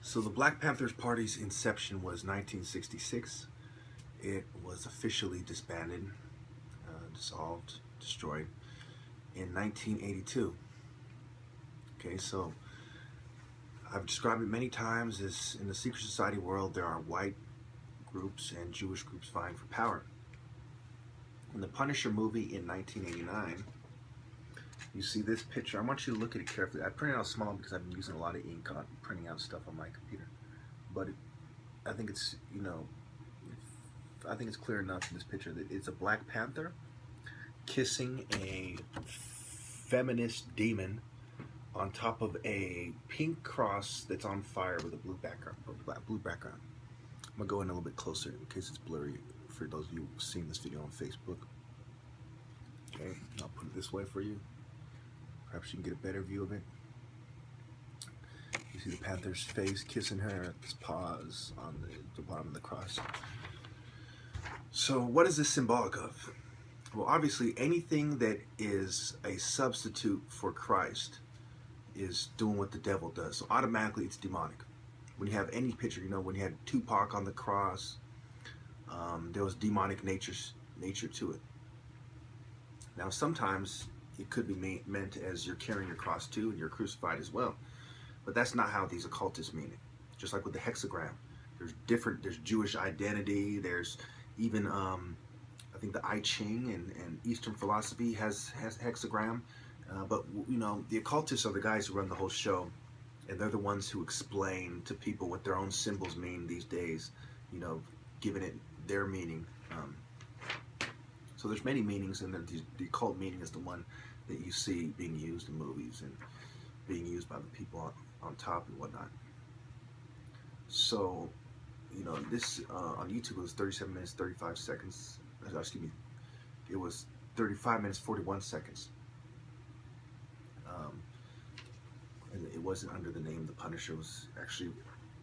So the Black Panthers Party's inception was 1966. It was officially disbanded, dissolved, destroyed in 1982. Okay, so I've described it many times as in the secret society world there are white groups and Jewish groups vying for power. In the Punisher movie in 1989, you see this picture. I want you to look at it carefully. I printed it out small because I've been using a lot of ink on printing out stuff on my computer. But I think it's, I think it's clear enough in this picture that it's a Black Panther kissing a feminist demon on top of a pink cross that's on fire with a blue background. I'm gonna go in a little bit closer in case it's blurry for those of you who've seen this video on Facebook. Okay, I'll put it this way for you. Perhaps you can get a better view of it. You see the panther's face kissing her, his paws on the bottom of the cross. So what is this symbolic of? Well, obviously anything that is a substitute for Christ is doing what the devil does. So automatically it's demonic. When you have any picture, when you had Tupac on the cross, there was demonic nature to it. Now sometimes it could be meant as you're carrying your cross too and you're crucified as well. But that's not how these occultists mean it. Just like with the hexagram, there's Jewish identity, there's even I think the I Ching and Eastern philosophy has hexagram. But the occultists are the guys who run the whole show, and they're the ones who explain to people what their own symbols mean these days, giving it their meaning. So there's many meanings, and the occult meaning is the one that you see being used in movies and being used by the people on top and whatnot. So, this on YouTube it was 37 minutes 35 seconds. Excuse me, it was 35 minutes 41 seconds. And it wasn't under the name The Punisher. It was actually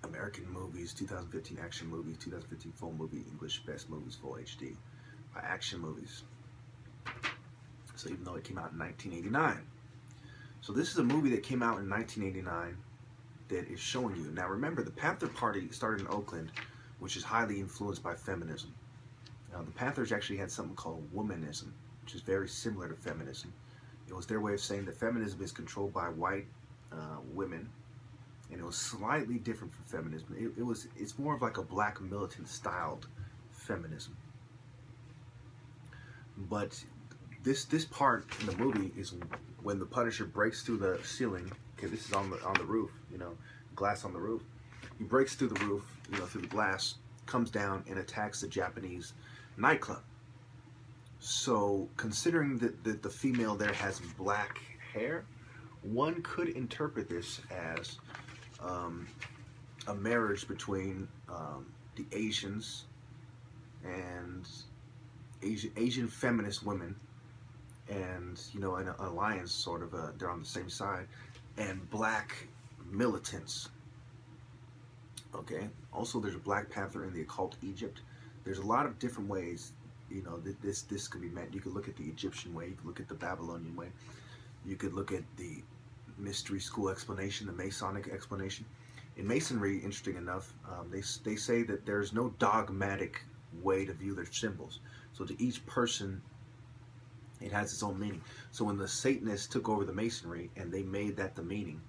American Movies, 2015 Action Movies, 2015 Full Movie English Best Movies Full HD by Action Movies. So even though it came out in 1989. So this is a movie that came out in 1989 that is showing you. Now remember, the Panther Party started in Oakland, which is highly influenced by feminism. Now the Panthers actually had something called womanism, which is very similar to feminism. It was their way of saying that feminism is controlled by white women, and it was slightly different from feminism. It's more of like a black militant styled feminism. But this part in the movie is when the Punisher breaks through the ceiling. Okay, this is on the roof, glass on the roof. He breaks through the roof, through the glass, comes down and attacks the Japanese nightclub. So considering that the female there has black hair, one could interpret this as a marriage between the Asians and Asian feminist women, and an alliance sort of. They're on the same side, and black militants. Okay. Also, there's a Black Panther in the occult Egypt. There's a lot of different ways. This could be meant. You could look at the Egyptian way. You could look at the Babylonian way. You could look at the mystery school explanation, the Masonic explanation. In Masonry, interesting enough, they say that there's no dogmatic way to view their symbols. So to each person, it has its own meaning. So when the Satanists took over the Masonry and they made that the meaning,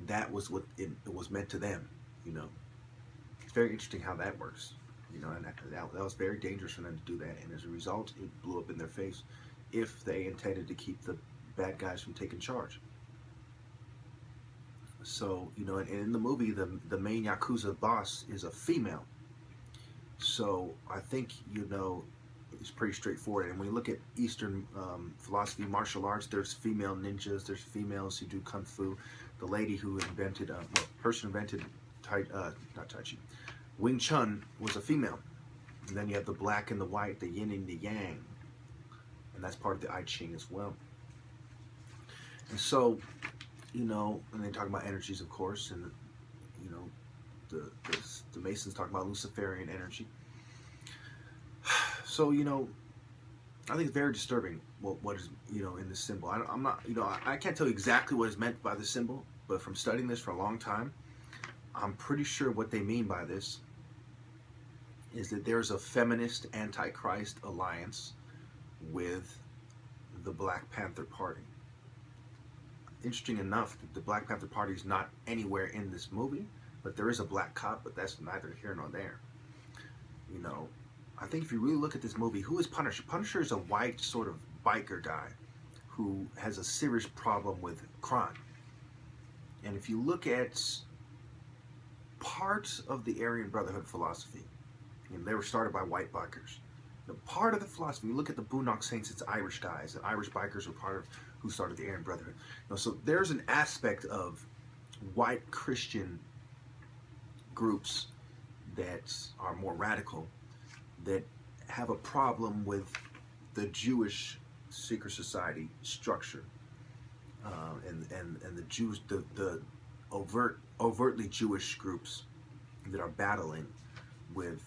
that was what it was meant to them. It's very interesting how that works. And that was very dangerous for them to do that. And as a result, it blew up in their face if they intended to keep the bad guys from taking charge. So, and in the movie, the main Yakuza boss is a female. So I think, it's pretty straightforward. And when you look at Eastern philosophy, martial arts, there's female ninjas, there's females who do kung fu. The lady who invented, person who invented not Tai Chi, Wing Chun was a female. And then you have the black and the white, the yin and the yang. And that's part of the I Ching as well. And so, and they talk about energies, of course, and, the Masons talk about Luciferian energy. So, I think it's very disturbing what is, in this symbol. I can't tell you exactly what is meant by the symbol, but from studying this for a long time, I'm pretty sure what they mean by this is that there's a feminist antichrist alliance with the Black Panther Party. Interesting enough, the Black Panther Party is not anywhere in this movie, but there is a black cop, but that's neither here nor there. You know, I think if you really look at this movie, who is Punisher? Punisher is a white sort of biker guy who has a serious problem with crime. And if you look at parts of the Aryan Brotherhood philosophy, and they were started by white bikers. The part of the philosophy, you look at the Boondock Saints, it's Irish guys, and Irish bikers were part of who started the Aryan Brotherhood. You know, so there's an aspect of white Christian groups that are more radical, that have a problem with the Jewish secret society structure, and the Jews, the overtly Jewish groups that are battling with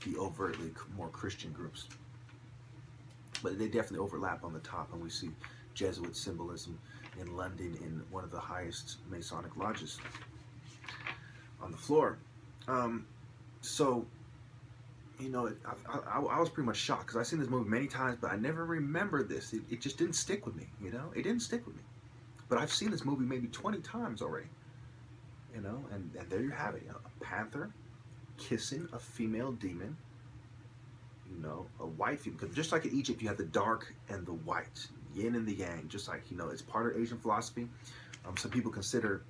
the overtly more Christian groups. But they definitely overlap on the top, and we see Jesuit symbolism in London in one of the highest Masonic lodges on the floor. So, you know, I was pretty much shocked, because I've seen this movie many times, but I never remembered this. It just didn't stick with me, you know? It didn't stick with me. But I've seen this movie maybe 20 times already, you know? And there you have it, you know, a panther kissing a female demon, you know, a white female. Because just like in Egypt, you have the dark and the white, yin and the yang, just like, you know, it's part of Asian philosophy. Some people consider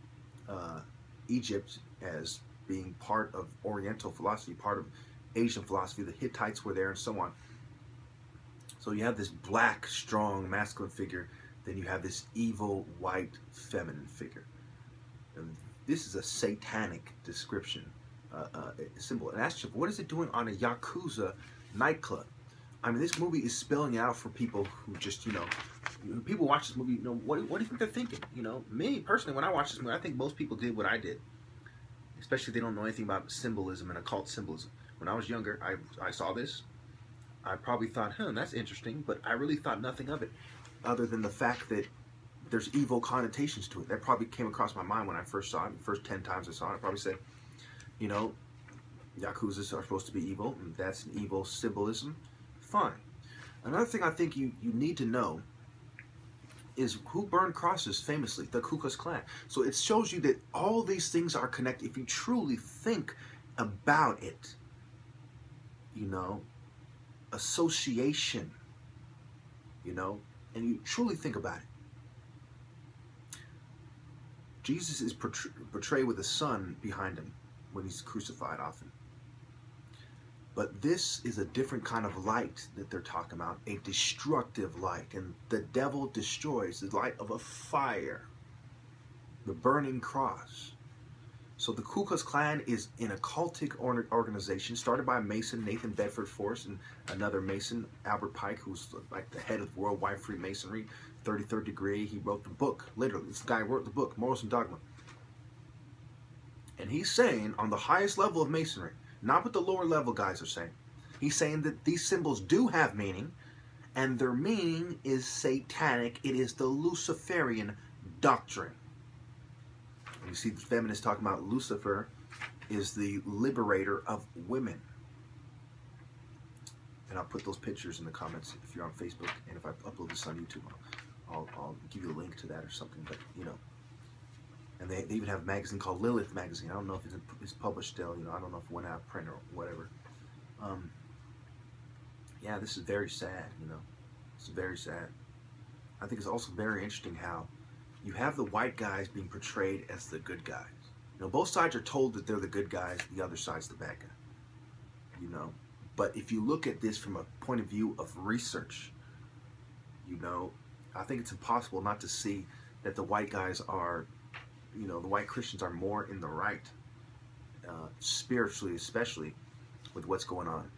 Egypt as being part of Oriental philosophy, part of Asian philosophy. The Hittites were there and so on. So you have this black, strong, masculine figure, then you have this evil, white, feminine figure. And this is a satanic description. Symbol. And ask yourself, what is it doing on a Yakuza nightclub? I mean, this movie is spelling out for people who just, you know, people watch this movie, you know, what do you think they're thinking? You know, me, personally, when I watch this movie, I think most people did what I did. Especially if they don't know anything about symbolism and occult symbolism. When I was younger, I saw this. I probably thought, that's interesting, but I really thought nothing of it, other than the fact that there's evil connotations to it. That probably came across my mind when I first saw it. The first 10 times I saw it, I probably said, you know, Yakuzas are supposed to be evil, and that's an evil symbolism. Fine. Another thing I think you need to know is who burned crosses famously, the Ku Klux Klan. So it shows you that all these things are connected if you truly think about it. You know, association, you know, and you truly think about it. Jesus is portrayed with a sun behind him when he's crucified often. But this is a different kind of light that they're talking about, a destructive light. And the devil destroys the light of a fire, the burning cross. So the Ku Klux Klan is an occultic organization started by a Mason, Nathan Bedford Forrest, and another Mason, Albert Pike, who's like the head of worldwide Freemasonry, 33rd degree. He wrote the book, literally. This guy wrote the book, Morals and Dogma. And he's saying on the highest level of Masonry, not what the lower level guys are saying. He's saying that these symbols do have meaning, and their meaning is satanic. It is the Luciferian doctrine. And you see the feminists talking about Lucifer is the liberator of women. And I'll put those pictures in the comments if you're on Facebook, and if I upload this on YouTube, I'll give you a link to that or something. But, you know. And they even have a magazine called Lilith Magazine. I don't know if it's published still. You know, I don't know if it went out of print or whatever. Yeah, this is very sad. You know, it's very sad. I think it's also very interesting how you have the white guys being portrayed as the good guys. You know, both sides are told that they're the good guys. The other side's the bad guy. You know, but if you look at this from a point of view of research, you know, I think it's impossible not to see that the white guys are, you know, the white Christians are more in the right, spiritually especially, with what's going on.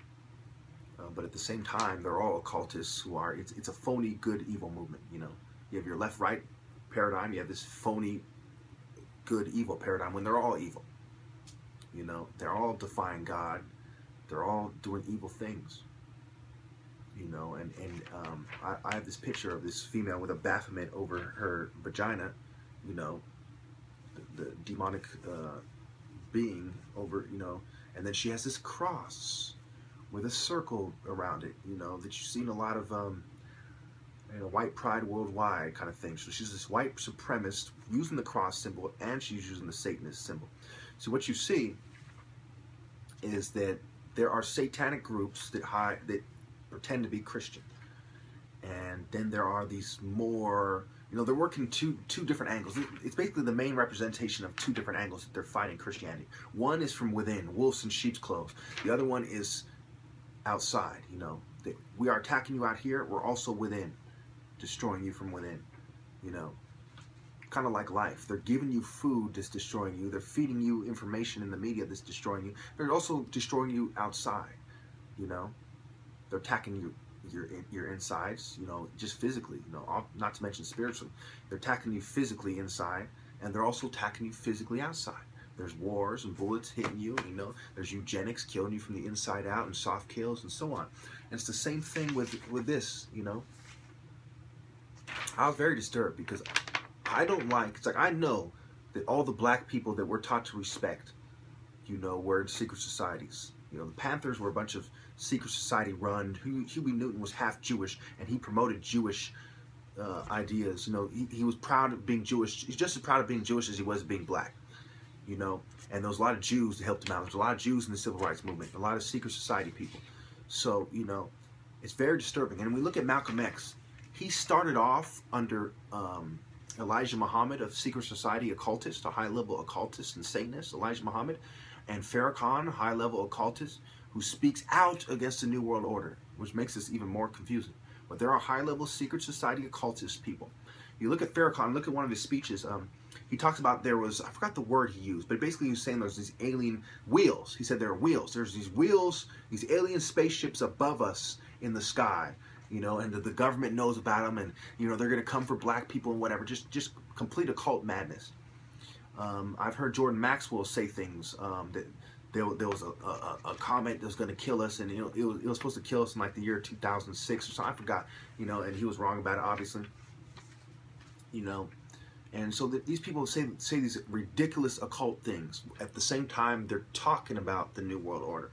But at the same time, they're all occultists who are, it's a phony good evil movement, you know. You have your left-right paradigm, you have this phony good evil paradigm when they're all evil. You know, they're all defying God. They're all doing evil things. You know, and I have this picture of this female with a Baphomet over her vagina, you know. the demonic being over, you know, and then she has this cross with a circle around it, you know, that you've seen a lot of, you know, white pride worldwide kind of thing. So she's this white supremacist using the cross symbol, and she's using the Satanist symbol. So what you see is that there are satanic groups that pretend to be Christian, and then there are these more, you know, they're working two different angles. It's basically the main representation of two different angles that they're fighting Christianity. One is from within, wolves in sheep's clothes. The other one is outside, you know. We are attacking you out here, we're also within, destroying you from within, you know. Kind of like life. They're giving you food that's destroying you. They're feeding you information in the media that's destroying you. They're also destroying you outside, you know. They're attacking you, your insides, you know, just physically, you know, not to mention spiritually. They're attacking you physically inside, and they're also attacking you physically outside. There's wars and bullets hitting you, you know. There's eugenics killing you from the inside out, and soft kills and so on. And it's the same thing with this, you know. I was very disturbed because I don't like, it's like I know that all the black people that we're taught to respect, you know, were in secret societies. You know, the Panthers were a bunch of secret society run. Huey Newton was half Jewish, and he promoted Jewish ideas. You know, he was proud of being Jewish. He's just as proud of being Jewish as he was being black. You know, and there was a lot of Jews that helped him out. There was a lot of Jews in the civil rights movement, a lot of secret society people. So, you know, it's very disturbing. And when we look at Malcolm X, he started off under Elijah Muhammad of secret society occultist, a high-level occultist and Satanist, Elijah Muhammad, and Farrakhan, a high-level occultist, who speaks out against the New World Order, which makes this even more confusing. But there are high-level secret society occultist people. You look at Farrakhan, look at one of his speeches. He talks about there was, I forgot the word he used, but basically he was saying there's these alien wheels. He said there are wheels. There's these wheels, these alien spaceships above us in the sky, you know, and the government knows about them, and, you know, they're going to come for black people and whatever. Just complete occult madness. I've heard Jordan Maxwell say things that there was a comet that was going to kill us, and, you know, it was supposed to kill us in like the year 2006 or something. I forgot, you know, and he was wrong about it, obviously. You know, and so these people say these ridiculous occult things. At the same time, they're talking about the New World Order.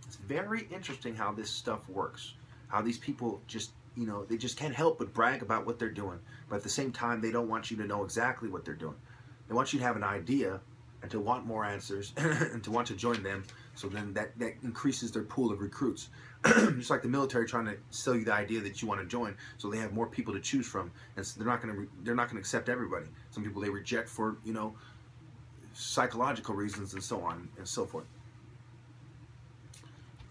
It's very interesting how this stuff works. How these people just, you know, they just can't help but brag about what they're doing. But at the same time, they don't want you to know exactly what they're doing. They want you to have an idea and to want more answers and to want to join them. So then that increases their pool of recruits. Just like the military trying to sell you the idea that you want to join, so they have more people to choose from, and so they're not going to accept everybody. Some people they reject for, you know, psychological reasons and so on and so forth.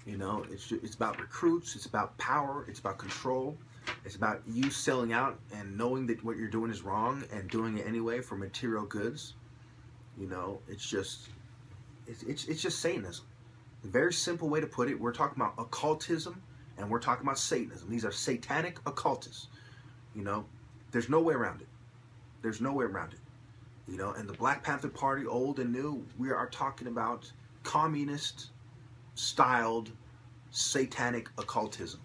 You know, it's about recruits, it's about power, it's about control, it's about you selling out and knowing that what you're doing is wrong and doing it anyway for material goods. You know, it's just Satanism. A very simple way to put it, we're talking about occultism and we're talking about Satanism. These are satanic occultists. You know, there's no way around it. There's no way around it. You know, and the Black Panther Party, old and new, we are talking about communist-styled satanic occultism.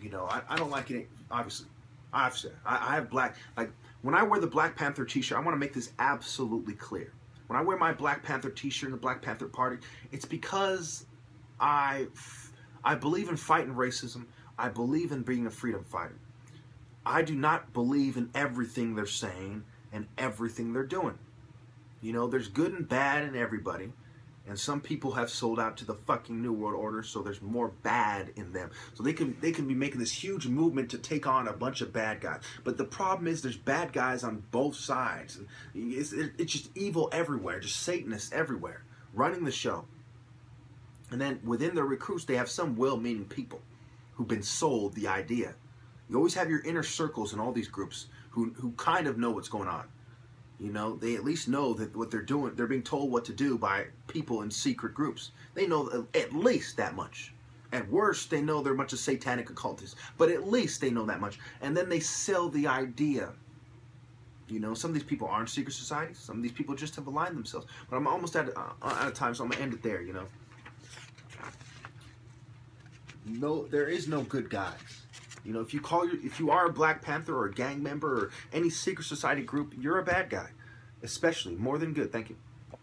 You know, I don't like it, obviously. I have black, like, when I wear the Black Panther t-shirt, I want to make this absolutely clear. When I wear my Black Panther t-shirt in the Black Panther Party, it's because I believe in fighting racism. I believe in being a freedom fighter. I do not believe in everything they're saying and everything they're doing. You know, there's good and bad in everybody. And some people have sold out to the fucking New World Order, so there's more bad in them. So they can be making this huge movement to take on a bunch of bad guys. But the problem is there's bad guys on both sides. It's just evil everywhere, just Satanists everywhere, running the show. And then within their recruits, they have some well-meaning people who've been sold the idea. You always have your inner circles in all these groups who kind of know what's going on. You know, they at least know that what they're doing, they're being told what to do by people in secret groups. They know at least that much. At worst, they know they're a bunch of satanic occultists. But at least they know that much. And then they sell the idea. You know, some of these people aren't secret societies. Some of these people just have aligned themselves. But I'm almost out of time, so I'm going to end it there, you know. No, there is no good guys. You know, if you are a Black Panther or a gang member or any secret society group, you're a bad guy. especially more than good. Thank you.